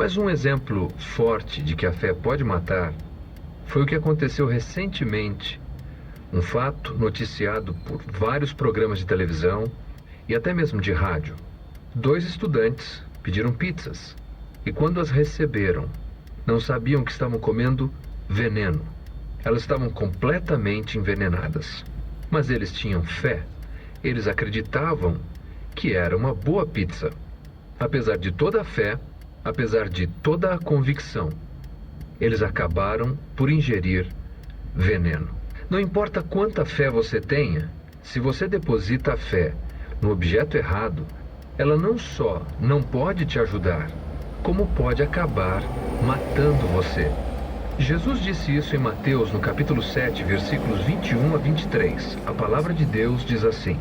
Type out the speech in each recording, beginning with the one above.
Mas um exemplo forte de que a fé pode matar foi o que aconteceu recentemente, um fato noticiado por vários programas de televisão e até mesmo de rádio. 2 estudantes pediram pizzas e quando as receberam, não sabiam que estavam comendo veneno. Elas estavam completamente envenenadas. Mas eles tinham fé. Eles acreditavam que era uma boa pizza. Apesar de toda a fé, apesar de toda a convicção, eles acabaram por ingerir veneno. Não importa quanta fé você tenha, se você deposita a fé no objeto errado, ela não só não pode te ajudar, como pode acabar matando você. Jesus disse isso em Mateus, no capítulo 7, versículos 21 a 23. A palavra de Deus diz assim: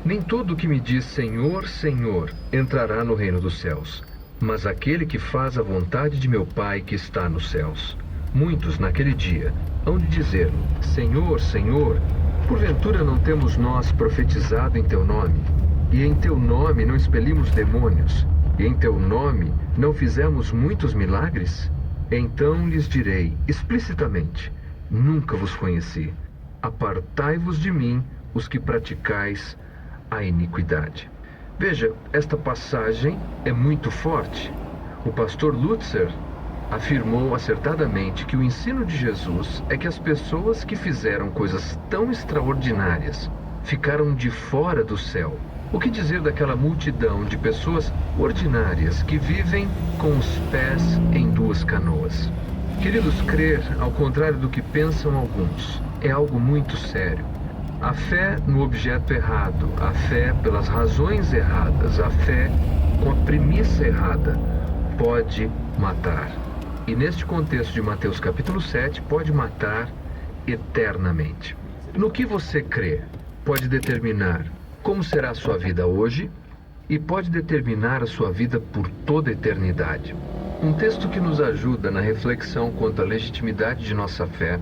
Nem todo que me diz Senhor, Senhor, entrará no reino dos céus, mas aquele que faz a vontade de meu Pai que está nos céus. Muitos naquele dia hão de dizer: Senhor, Senhor, porventura não temos nós profetizado em teu nome? E em teu nome não expelimos demônios? E em teu nome não fizemos muitos milagres? Então lhes direi explicitamente: Nunca vos conheci. Apartai-vos de mim, os que praticais a iniquidade. Veja, esta passagem é muito forte. O pastor Lutzer afirmou acertadamente que o ensino de Jesus é que as pessoas que fizeram coisas tão extraordinárias ficaram de fora do céu. O que dizer daquela multidão de pessoas ordinárias que vivem com os pés em 2 canoas? Queridos, crer, ao contrário do que pensam alguns, é algo muito sério. A fé no objeto errado, a fé pelas razões erradas, a fé com a premissa errada, pode matar. E neste contexto de Mateus capítulo 7, pode matar eternamente. No que você crê pode determinar como será a sua vida hoje e pode determinar a sua vida por toda a eternidade. Um texto que nos ajuda na reflexão quanto à legitimidade de nossa fé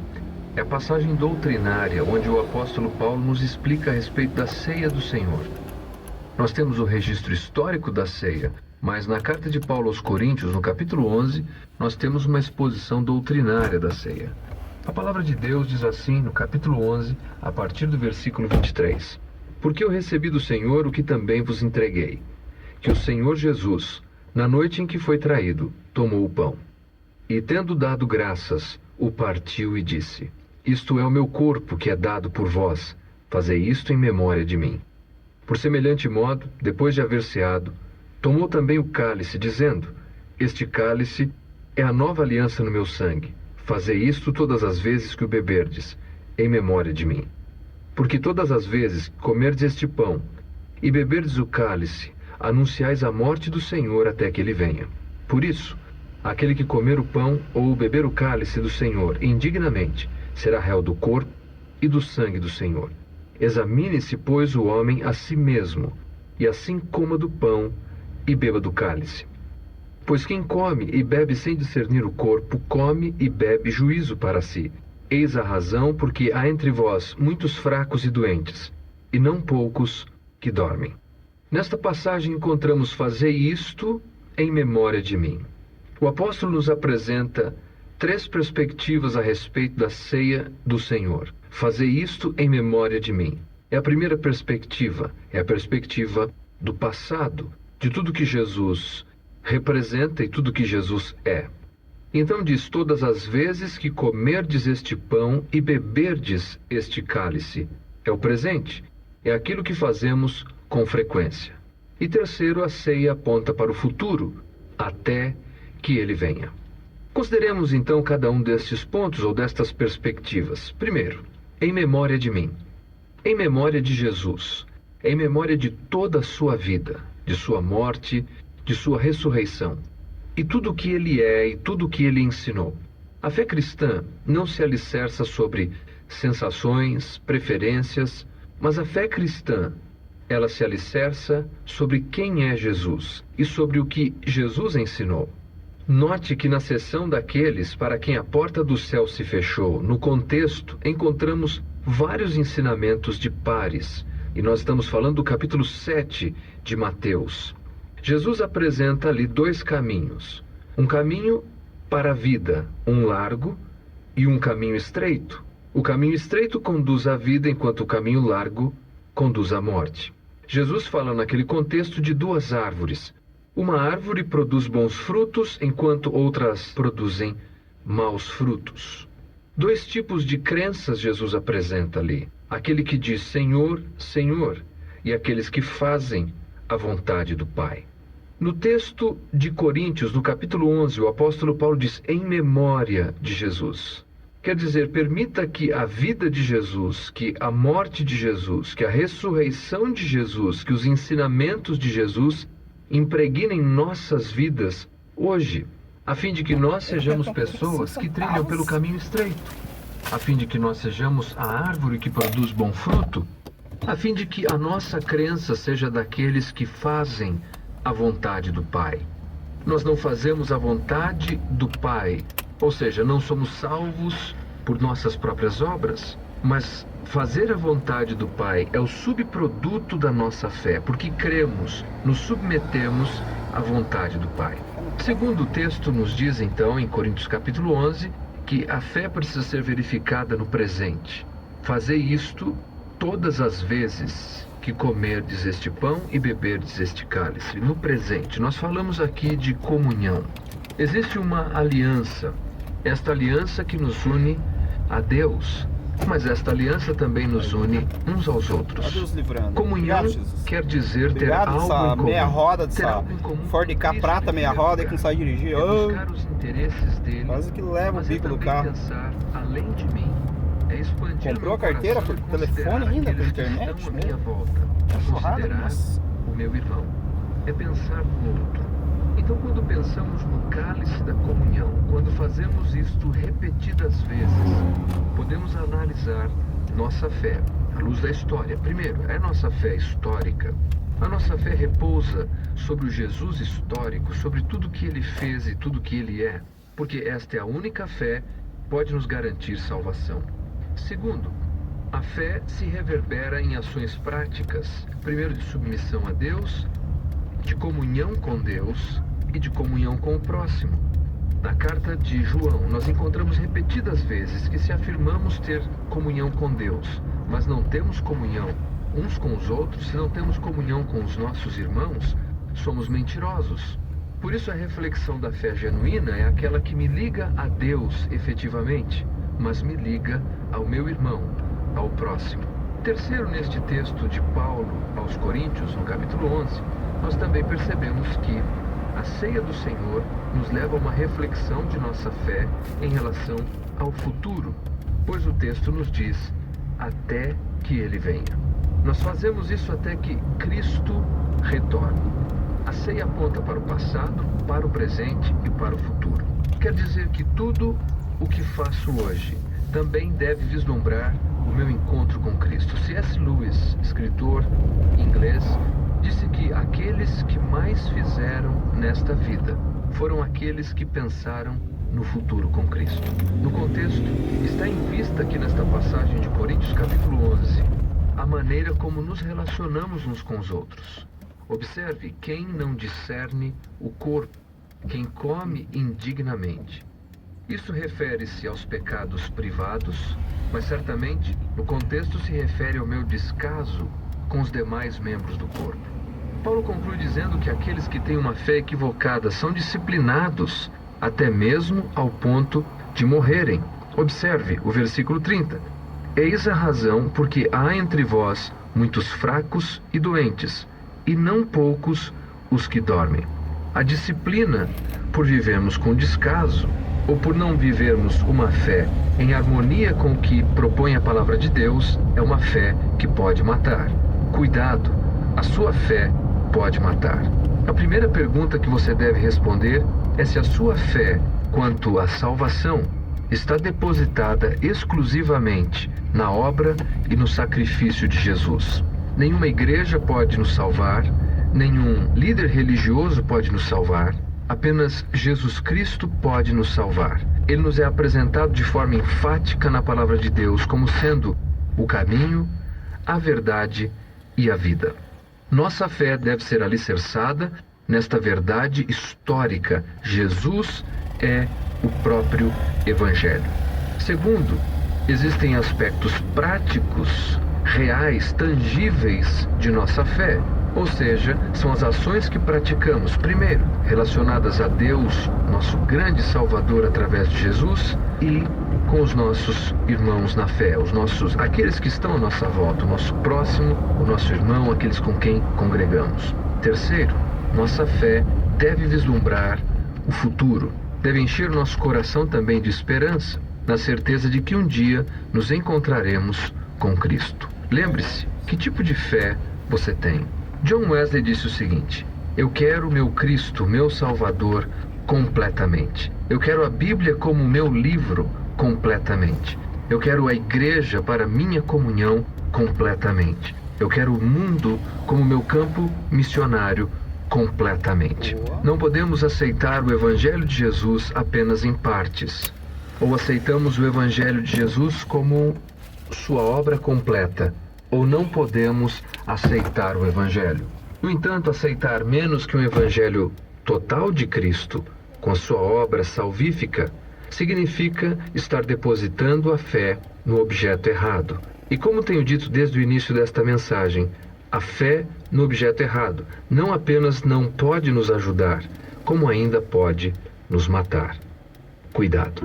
é a passagem doutrinária, onde o apóstolo Paulo nos explica a respeito da ceia do Senhor. Nós temos o registro histórico da ceia, mas na carta de Paulo aos Coríntios, no capítulo 11, nós temos uma exposição doutrinária da ceia. A palavra de Deus diz assim no capítulo 11, a partir do versículo 23. Porque eu recebi do Senhor o que também vos entreguei, que o Senhor Jesus, na noite em que foi traído, tomou o pão, e tendo dado graças, o partiu e disse: Isto é o meu corpo que é dado por vós, fazei isto em memória de mim. Por semelhante modo, depois de haver ceado, tomou também o cálice, dizendo: Este cálice é a nova aliança no meu sangue, fazei isto todas as vezes que o beberdes, em memória de mim. Porque todas as vezes que comerdes este pão e beberdes o cálice, anunciais a morte do Senhor até que ele venha. Por isso, aquele que comer o pão ou beber o cálice do Senhor indignamente será réu do corpo e do sangue do Senhor. Examine-se, pois, o homem a si mesmo, e assim coma do pão e beba do cálice. Pois quem come e bebe sem discernir o corpo, come e bebe juízo para si. Eis a razão porque há entre vós muitos fracos e doentes, e não poucos que dormem. Nesta passagem encontramos: fazei isto em memória de mim. O apóstolo nos apresenta 3 perspectivas a respeito da ceia do Senhor. Fazei isto em memória de mim. É a primeira perspectiva, é a perspectiva do passado, de tudo que Jesus representa e tudo que Jesus é. Então diz: todas as vezes que comerdes este pão e beberdes este cálice. É o presente, é aquilo que fazemos com frequência. E terceiro, a ceia aponta para o futuro, até que ele venha. Consideremos então cada um destes pontos ou destas perspectivas. Primeiro, em memória de mim, em memória de Jesus, em memória de toda a sua vida, de sua morte, de sua ressurreição, e tudo o que ele é e tudo o que ele ensinou. A fé cristã não se alicerça sobre sensações, preferências, mas a fé cristã, ela se alicerça sobre quem é Jesus e sobre o que Jesus ensinou. Note que na seção daqueles para quem a porta do céu se fechou, no contexto, encontramos vários ensinamentos de pares, e nós estamos falando do capítulo 7 de Mateus. Jesus apresenta ali 2 caminhos. Um caminho para a vida, um largo e um caminho estreito. O caminho estreito conduz à vida, enquanto o caminho largo conduz à morte. Jesus fala naquele contexto de duas árvores. Uma árvore produz bons frutos, enquanto outras produzem maus frutos. Dois tipos de crenças Jesus apresenta ali. Aquele que diz Senhor, Senhor, e aqueles que fazem a vontade do Pai. No texto de Coríntios, no capítulo 11, o apóstolo Paulo diz em memória de Jesus. Quer dizer, permita que a vida de Jesus, que a morte de Jesus, que a ressurreição de Jesus, que os ensinamentos de Jesus impregnem nossas vidas hoje, a fim de que nós sejamos pessoas que trilham pelo caminho estreito, a fim de que nós sejamos a árvore que produz bom fruto, a fim de que a nossa crença seja daqueles que fazem a vontade do Pai. Nós não fazemos a vontade do Pai, ou seja, não somos salvos por nossas próprias obras, mas fazer a vontade do Pai é o subproduto da nossa fé, porque cremos, nos submetemos à vontade do Pai. Segundo o texto nos diz então, em Coríntios capítulo 11, que a fé precisa ser verificada no presente. Fazer isto todas as vezes que comerdes este pão e beberdes este cálice. No presente, nós falamos aqui de comunhão. Existe uma aliança, esta aliança que nos une a Deus, mas esta aliança também nos une uns aos outros. Comunhão quer dizer ter algo em comum. Meia roda ter dessa algo em comum Ford K prata, meia roda, que não sabe dirigir. buscar os interesses dele, Quase que leva o mas bico do também carro. pensar além de mim. É expandir Comprou meu a carteira coração por e telefone considerar ainda, por aqueles que internet, estão à né? minha volta. Porrada, Considerar nossa. o meu irmão. É pensar no outro. Então, quando pensamos no cálice da comunhão, quando fazemos isto repetidas vezes, podemos analisar nossa fé à luz da história. Primeiro, é nossa fé histórica. A nossa fé repousa sobre o Jesus histórico, sobre tudo que ele fez e tudo que ele é, porque esta é a única fé que pode nos garantir salvação. Segundo, a fé se reverbera em ações práticas, primeiro de submissão a Deus, de comunhão com Deus e de comunhão com o próximo. Na carta de João, nós encontramos repetidas vezes que se afirmamos ter comunhão com Deus, mas não temos comunhão uns com os outros, se não temos comunhão com os nossos irmãos, somos mentirosos. Por isso a reflexão da fé genuína é aquela que me liga a Deus efetivamente, mas me liga ao meu irmão, ao próximo. Terceiro, neste texto de Paulo aos Coríntios, no capítulo 11, nós também percebemos que a ceia do Senhor nos leva a uma reflexão de nossa fé em relação ao futuro, pois o texto nos diz, até que ele venha. Nós fazemos isso até que Cristo retorne. A ceia aponta para o passado, para o presente e para o futuro. Quer dizer que tudo o que faço hoje também deve vislumbrar o meu encontro com Cristo. C.S. Lewis, escritor inglês, disse que aqueles que mais fizeram nesta vida foram aqueles que pensaram no futuro com Cristo. No contexto, está em vista aqui nesta passagem de Coríntios capítulo 11, a maneira como nos relacionamos uns com os outros. Observe, quem não discerne o corpo, quem come indignamente. Isso refere-se aos pecados privados, mas certamente, no contexto, se refere ao meu descaso com os demais membros do corpo. Paulo conclui dizendo que aqueles que têm uma fé equivocada são disciplinados, até mesmo ao ponto de morrerem. Observe o versículo 30. Eis a razão porque há entre vós muitos fracos e doentes, e não poucos os que dormem. A disciplina, por vivermos com descaso, ou por não vivermos uma fé em harmonia com o que propõe a palavra de Deus, é uma fé que pode matar. Cuidado, a sua fé pode matar. A primeira pergunta que você deve responder é se a sua fé quanto à salvação está depositada exclusivamente na obra e no sacrifício de Jesus. Nenhuma igreja pode nos salvar, nenhum líder religioso pode nos salvar, apenas Jesus Cristo pode nos salvar. Ele nos é apresentado de forma enfática na palavra de Deus como sendo o caminho, a verdade e a vida. Nossa fé deve ser alicerçada nesta verdade histórica. Jesus é o próprio Evangelho. Segundo, existem aspectos práticos, reais, tangíveis de nossa fé. Ou seja, são as ações que praticamos, primeiro, relacionadas a Deus, nosso grande Salvador através de Jesus, e com os nossos irmãos na fé, aqueles que estão à nossa volta, o nosso próximo, o nosso irmão, aqueles com quem congregamos. Terceiro, nossa fé deve vislumbrar o futuro, deve encher o nosso coração também de esperança, na certeza de que um dia nos encontraremos com Cristo. Lembre-se, que tipo de fé você tem? John Wesley disse o seguinte: eu quero meu Cristo, meu Salvador, completamente. Eu quero a Bíblia como meu livro, completamente. Eu quero a igreja para minha comunhão, completamente. Eu quero o mundo como meu campo missionário, completamente. Não podemos aceitar o Evangelho de Jesus apenas em partes. Ou aceitamos o Evangelho de Jesus como sua obra completa, ou não podemos aceitar o Evangelho. No entanto, aceitar menos que um Evangelho total de Cristo, com a sua obra salvífica, significa estar depositando a fé no objeto errado. E como tenho dito desde o início desta mensagem, a fé no objeto errado não apenas não pode nos ajudar, como ainda pode nos matar. Cuidado.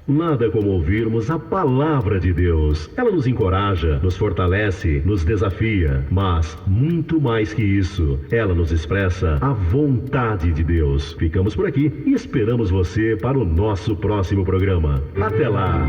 Nada como ouvirmos a palavra de Deus. Ela nos encoraja, nos fortalece, nos desafia, mas muito mais que isso, ela nos expressa a vontade de Deus. Ficamos por aqui e esperamos você para o nosso próximo programa. Até lá!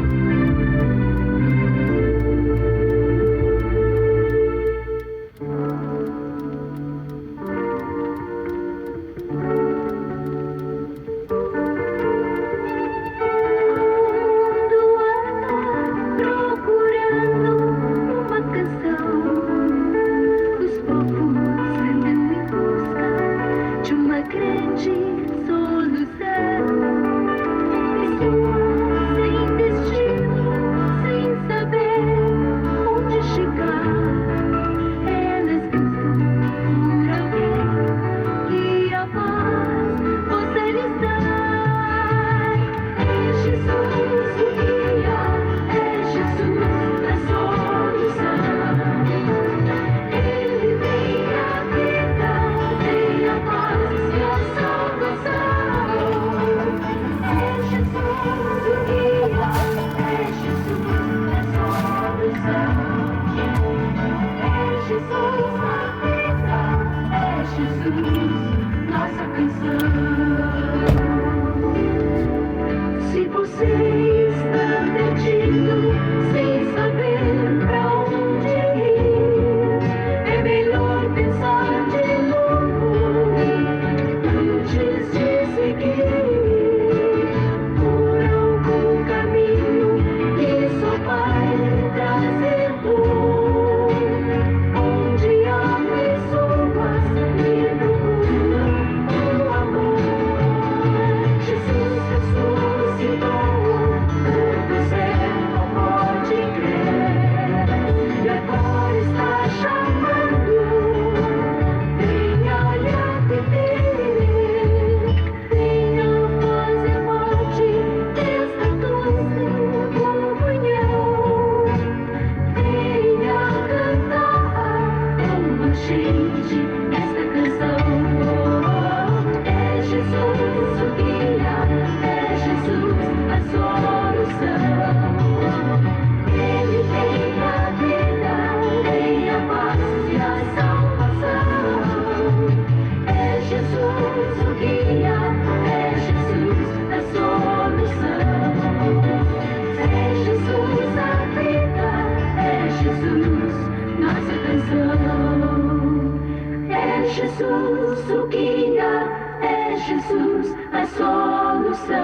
Jesus o guia, é Jesus a solução.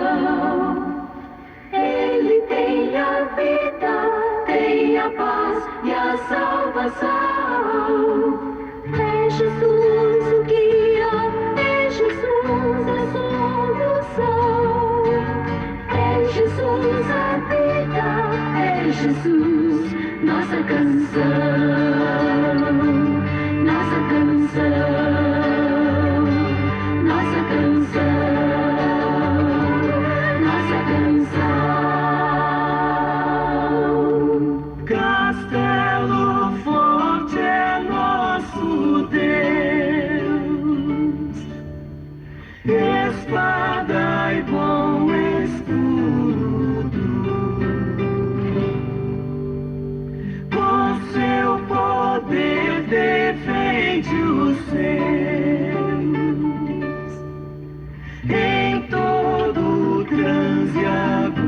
Ele tem a vida, tem a paz e a salvação. É Jesus o guia, é Jesus a solução. É Jesus a vida, nossa canção, nossa canção, nossa canção. Castelo forte é nosso Deus, espada e bom escudo, com seu poder defende os seus em todo transe agudo.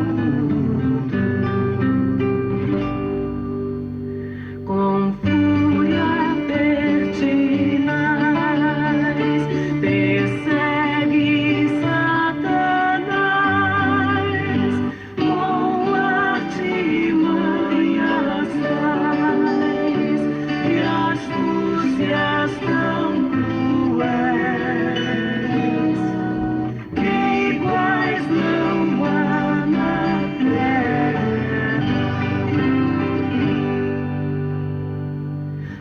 Com fúria pertinaz, persegue Satanás, com artimanhas tais e astúcias tão cruéis, que iguais não há na terra.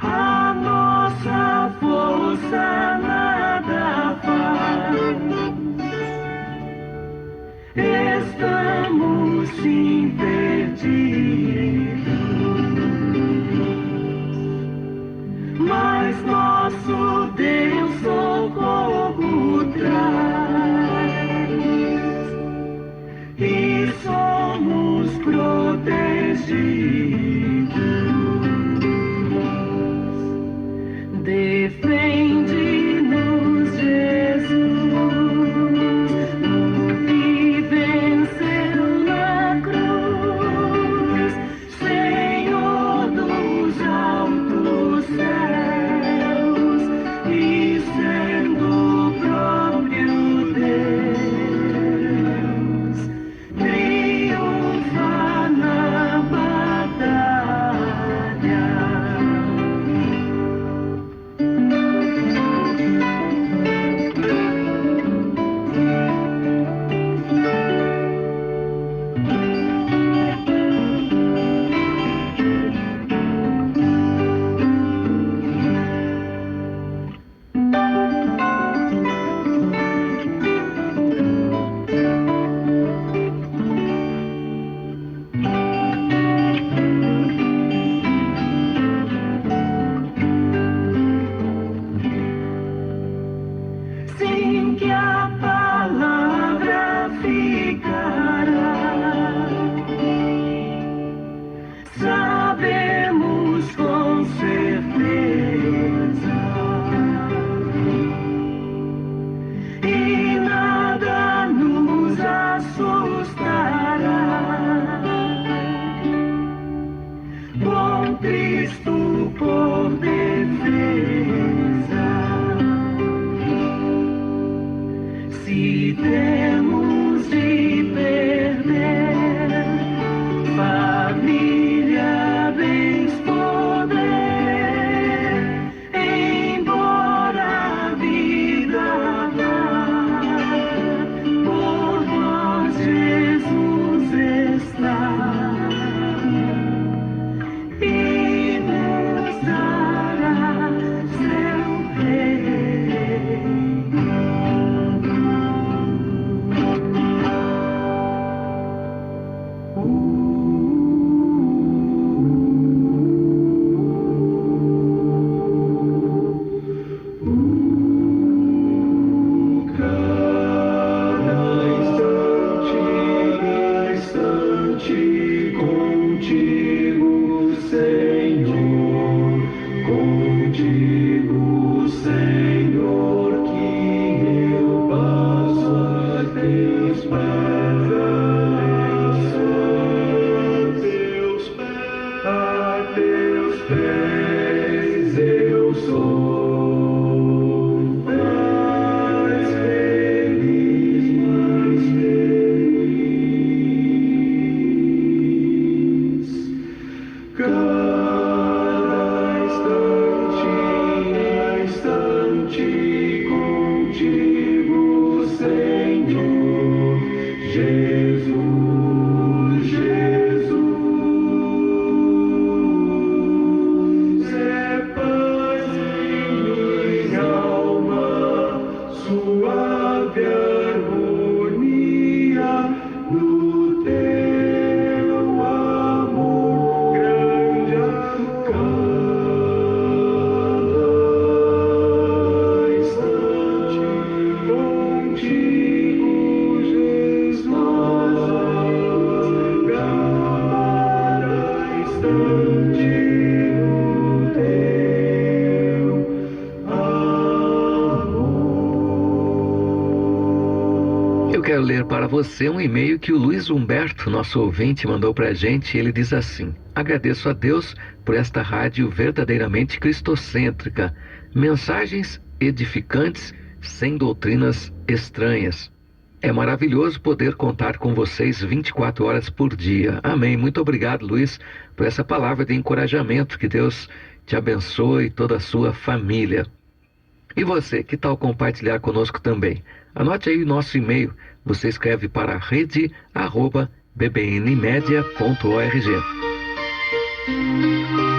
A nossa força nada faz, estamos sim perdidos, mas nosso Deus socorro traz e somos protegidos. Defende-nos, Jesus, que venceu na cruz, Senhor dos altos céus, e sendo o próprio Deus, triunfa na batalha. Sim, que a palavra ficará, sabemos com certeza, e nada nos assustará. Com Cristo por defesa, se temos de perder família, bens, poder, embora a vida vá, por nós Jesus está e nos dará seu reino. Contigo, Senhor, que eu passo a teus pés, a teus pés eu sou mais feliz, mais feliz. Contigo, Senhor, Jesus, Jesus. para você um e-mail que o Luiz Humberto, nosso ouvinte, mandou para a gente. Ele diz assim: agradeço a Deus por esta rádio verdadeiramente cristocêntrica. Mensagens edificantes, sem doutrinas estranhas. É maravilhoso poder contar com vocês 24 horas por dia. Amém. Muito obrigado, Luiz, por essa palavra de encorajamento. Que Deus te abençoe e toda a sua família. E você, que tal compartilhar conosco também? Anote aí o nosso e-mail. Você escreve para rede@bbnmedia.org.